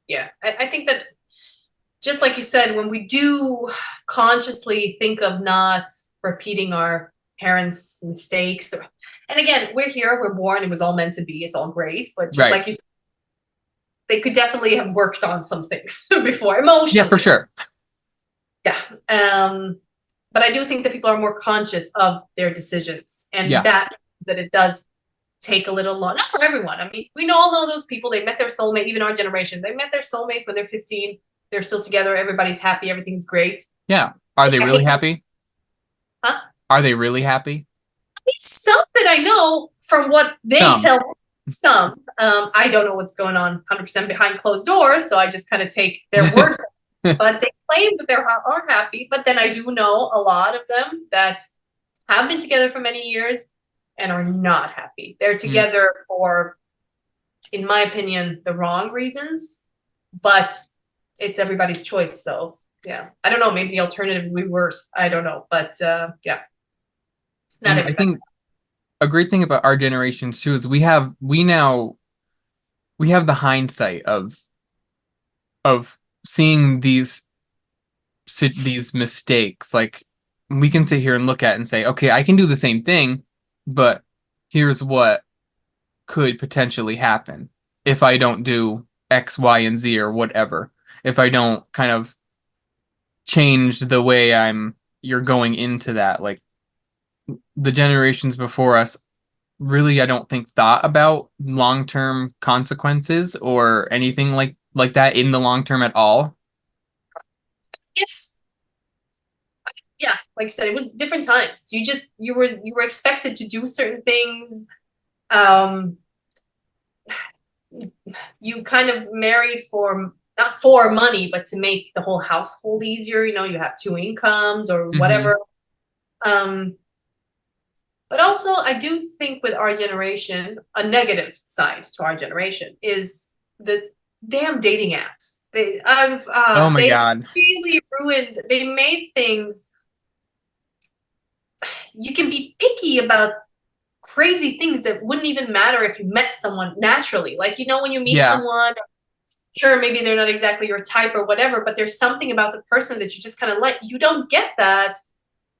Yeah. I think that just like you said, when we do consciously think of not repeating our parents' mistakes, and again, we're here, we're born, it was all meant to be, it's all great. But just Right. like you said, they could definitely have worked on some things before Yeah, for emotionally. sure. Yeah. But I do think that people are more conscious of their decisions, and Yeah. that it does take a little long. Not for everyone. I mean, we all know those people. They met their soulmate. Even our generation, they met their soulmates when they're 15. They're still together. Everybody's happy. Everything's great. Yeah. Are they I really think, happy? huh? Are they really happy? I mean, some that I know from what they Some. tell me, some. I don't know what's going on 100% behind closed doors, so I just kind of take their word for it. But they claim that they are happy. But then I do know a lot of them that have been together for many years and are not happy. They're Mm. together for, in my opinion, the wrong reasons, but it's everybody's choice. So yeah, I don't know. Maybe the alternative would be worse. I don't know, but yeah, not And I everybody. think a great thing about our generation too is we have the hindsight of seeing these mistakes. Like we can sit here and look at it and say, okay, I can do the same thing, but here's what could potentially happen if I don't do X, Y, and Z or whatever. If I don't kind of change the way you're going into that. Like the generations before us really, I don't think thought about long-term consequences or anything like that in the long term at all. Yes, yeah, like I said, it was different times. You were expected to do certain things. Um, you kind of married for not for money, but to make the whole household easier. You know, you have two incomes or Hmm. whatever. Um, but also, I do think with our generation, a negative side to our generation is the damn dating apps. Oh my They God. really ruined. They made things. You can be picky about crazy things that wouldn't even matter if you met someone naturally. Like, you know, when you meet Yeah. someone, sure, maybe they're not exactly your type or whatever, but there's something about the person that you just kind of like. You don't get that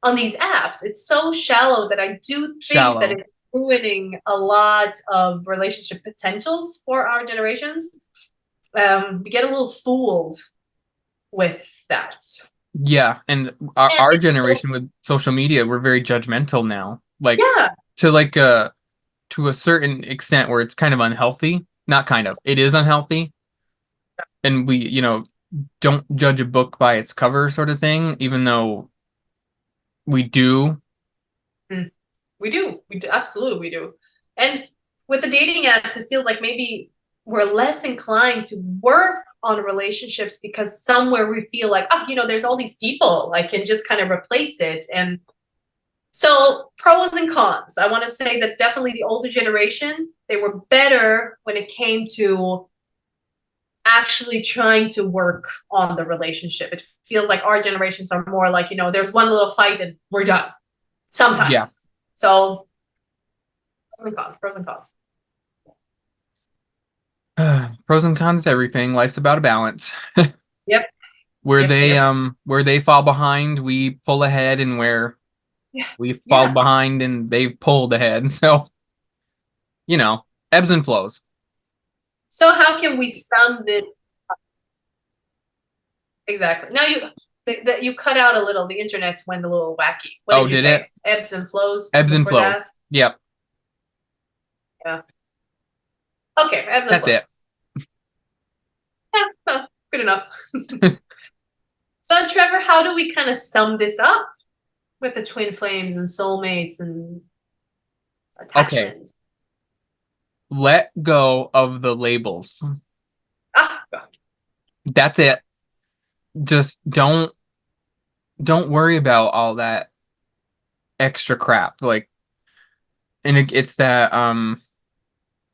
on these apps. It's so shallow that I do think that Shallow. it's ruining a lot of relationship potentials for our generations. We get a little fooled with that. Yeah. And And our it's so, generation with social media, we're very judgmental now. Like yeah, to like to a certain extent where it's kind of unhealthy. Not kind of. It is unhealthy. And we, don't judge a book by its cover sort of thing, even though we do. mm, we do, absolutely we do. And with the dating apps, it feels like maybe we're less inclined to work on relationships because somewhere we feel like, oh, you know, there's all these people, I can just kind of replace it. And so pros and cons. I want to say that definitely the older generation, they were better when it came to actually trying to work on the relationship. It feels like our generations are more like, you know, there's one little fight and we're done Yeah. sometimes. So pros and cons, pros and cons. Pros and cons to everything. Life's about a balance. Yep, Where yep, they yep. where they fall behind, we pull ahead, and where Yeah, we fall yeah. behind and they've pulled ahead. So, ebbs and flows. So how can we sum this exactly? Now you cut out a little. The internet went a little wacky. What Oh, did you did it? say? Ebbs and flows Ebbs and before flows. that? Yep, Yeah. Okay, ebbs and that's it. flows. Yeah, well, good enough. So Trevor, how do we kind of sum this up with the twin flames and soulmates and Okay, attachments? let go of the labels. Ah, God. That's it. Just don't worry about all that extra crap. Like, and it's that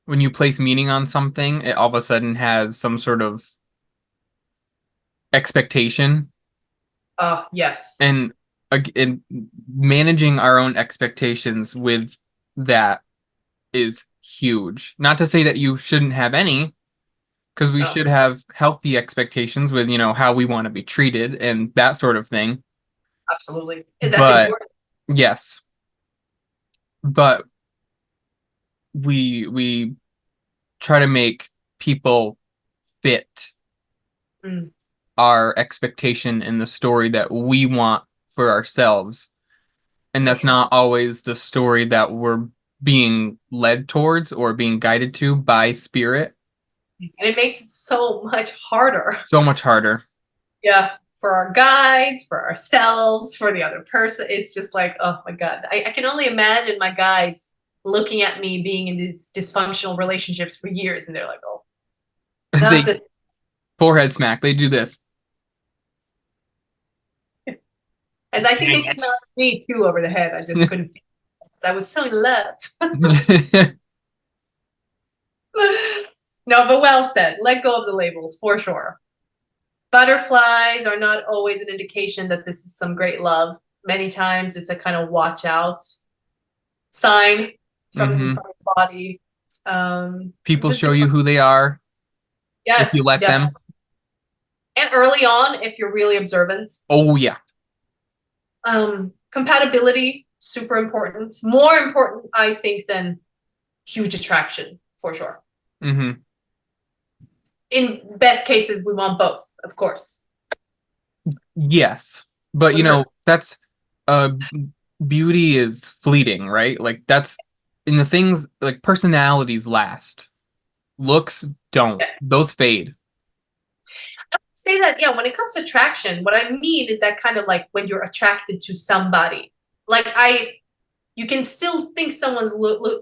when you place meaning on something, it all of a sudden has some sort of expectation, Yes. and and managing our own expectations with that is huge. Not to say that you shouldn't have any, because we Oh, should have healthy expectations with, how we want to be treated and that sort of thing. absolutely. That's But important. yes, but we try to make people fit Mm, our expectation in the story that we want for ourselves. And for that's sure. not always the story that we're being led towards or being guided to by spirit. And it makes it so much harder. So much harder. Yeah. For our guides, for ourselves, for the other person. It's just like, oh my God. I can only imagine my guides looking at me being in these dysfunctional relationships for years and they're like, oh, not They this. forehead smack. They do this. And I think they Dang it. smelled me too over the head. I just couldn't. I was so in love. No, but well said. Let go of the labels for sure. Butterflies are not always an indication that this is some great love. Many times it's a kind of watch out sign Hmm. from the body. People Just show be you who they are if you yes, let definitely. them. And early on, if you're really observant. Oh yeah. Compatibility, super important. More important, I think, than huge attraction, for sure. Hmm. In best cases, we want both, of course. Yes. But Would hurt. that's uh beauty is fleeting, right? Like that's in the things like personalities last. Looks don't. Yes. Those fade. Say that, yeah, when it comes to attraction, what I mean is that kind of like when you're attracted to somebody. Like you can still think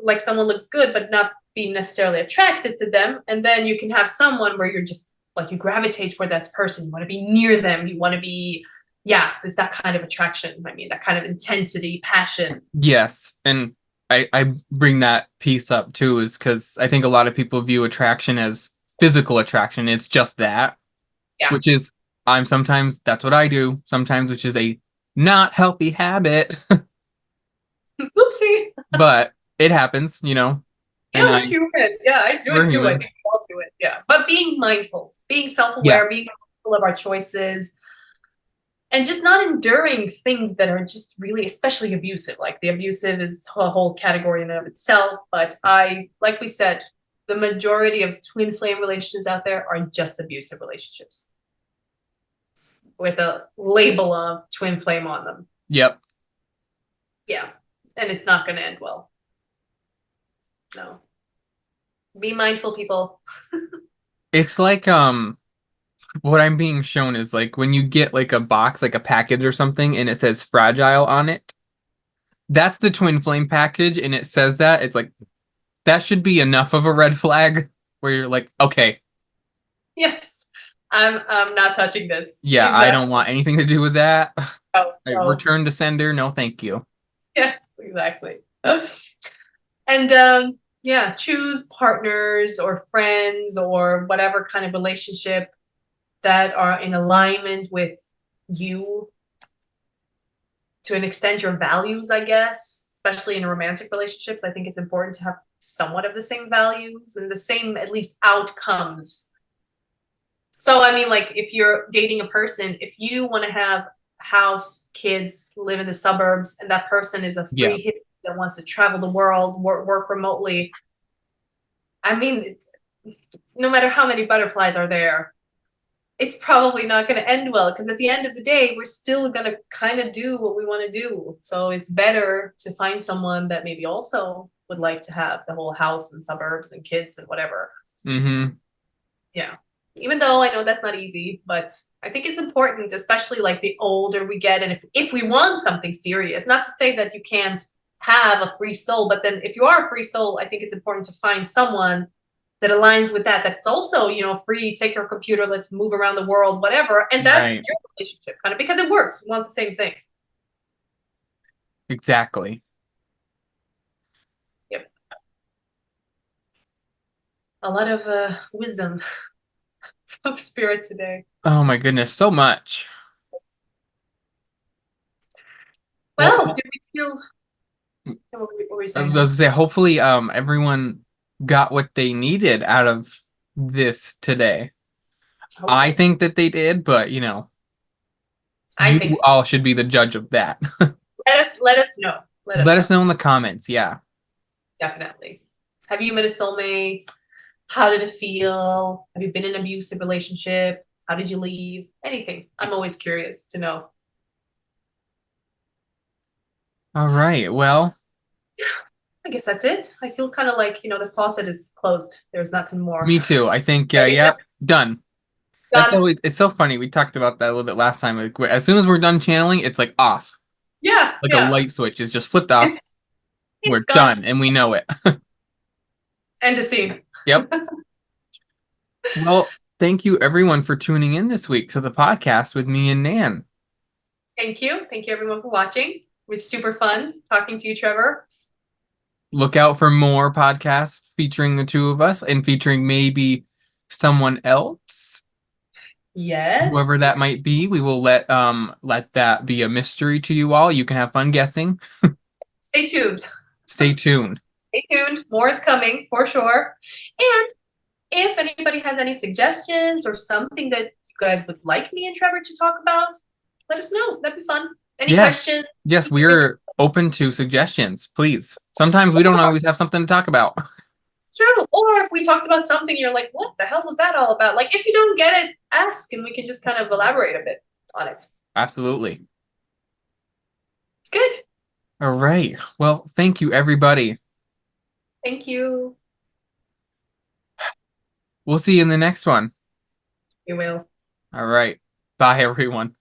like someone looks good, but not be necessarily attracted to them. And then you can have someone where you're just like, you gravitate toward this person. You want to be near them. You want to be, yeah, there's that kind of attraction. I mean, that kind of intensity, passion. Yes. And I bring that piece up too, is because I think a lot of people view attraction as physical attraction. It's just that, Yeah. which is, I'm sometimes, that's what I do sometimes, which is a not healthy habit, Oopsie. but it happens, Yeah, and we're human. Yeah, I do we're it too. I human. think we all do it. Yeah. But being mindful, being Yeah. self-aware, being mindful of our choices, and just not enduring things that are just really, especially abusive. Like the abusive is a whole category in and of itself. But like we said, the majority of twin flame relationships out there are just abusive relationships with a label of twin flame on them. Yep. Yeah. And it's not going to end well. No. Be mindful, people. It's like, what I'm being shown is like when you get like a box, like a package or something, and it says fragile on it. That's the twin flame package, and it says that. It's like, that should be enough of a red flag where you're like, okay, Yes. I'm not touching this. yeah, Leave I that. don't want anything to do with that. Oh, I no. return to sender, no thank you. Yes, exactly. And yeah, choose partners or friends or whatever kind of relationship that are in alignment with you to an extent, your values, I guess, especially in romantic relationships. I think it's important to have somewhat of the same values and the same, at least, outcomes. So, I mean, like if you're dating a person, if you want to have house, kids, live in the suburbs, and that person is a Yeah, free hippie that wants to travel the world, work remotely, I mean, no matter how many butterflies are there, it's probably not going to end well because at the end of the day, we're still going to kind of do what we want to do. So it's better to find someone that maybe also would like to have the whole house and suburbs and kids and whatever. mm-hmm. Yeah. Even though I know that's not easy, but I think it's important, especially like the older we get. And if we want something serious, not to say that you can't have a free soul, but then if you are a free soul, I think it's important to find someone that aligns with that. That's also, free, take your computer, let's move around the world, whatever. And that's Right, your relationship kind of because it works. We want the same thing. exactly. Yep. A lot of wisdom from spirit today. Oh my goodness, so much. Well, Well, do we feel what were you I was saying? gonna say, hopefully, everyone got what they needed out of this today. I Hopefully. think that they did, but I you think so. all should be the judge of that. Let us know. Let us Let know. us know in the comments. Yeah. Definitely. Have you met a soulmate? How did it feel? Have you been in an abusive relationship? How did you leave? Anything. I'm always curious to know. All right. Well, I guess that's it. I feel kind of like, the faucet is closed. There's nothing more. me too. I think, Ready? yeah, done. That's Done. always, it's so funny. We talked about that a little bit last time. Like, as soon as we're done channeling, it's like off. Yeah, Like a yeah. light switch is just flipped off. It's We're gone. done and we know it. End of scene. Yep. Well, thank you everyone for tuning in this week to the podcast with me and Nan. Thank you. Thank you everyone for watching. It was super fun talking to you, Trevor. Look out for more podcasts featuring the two of us and featuring maybe someone else, whoever Yes. that might be. We will let that be a mystery to you all. You can have fun guessing. Stay tuned. Stay tuned. Stay tuned. More is coming for sure. And if anybody has any suggestions or something that you guys would like me and Trevor to talk about, let us know. That'd be fun. Any Yes. questions? Yes, we're open to suggestions, please. Sometimes we don't always have something to talk about. True. Or if we talked about something, you're like, what the hell was that all about? Like, if you don't get it, ask and we can just kind of elaborate a bit on it. Absolutely. Good. All right. Well, thank you, everybody. Thank you. We'll see you in the next one. You will. All right. Bye, everyone.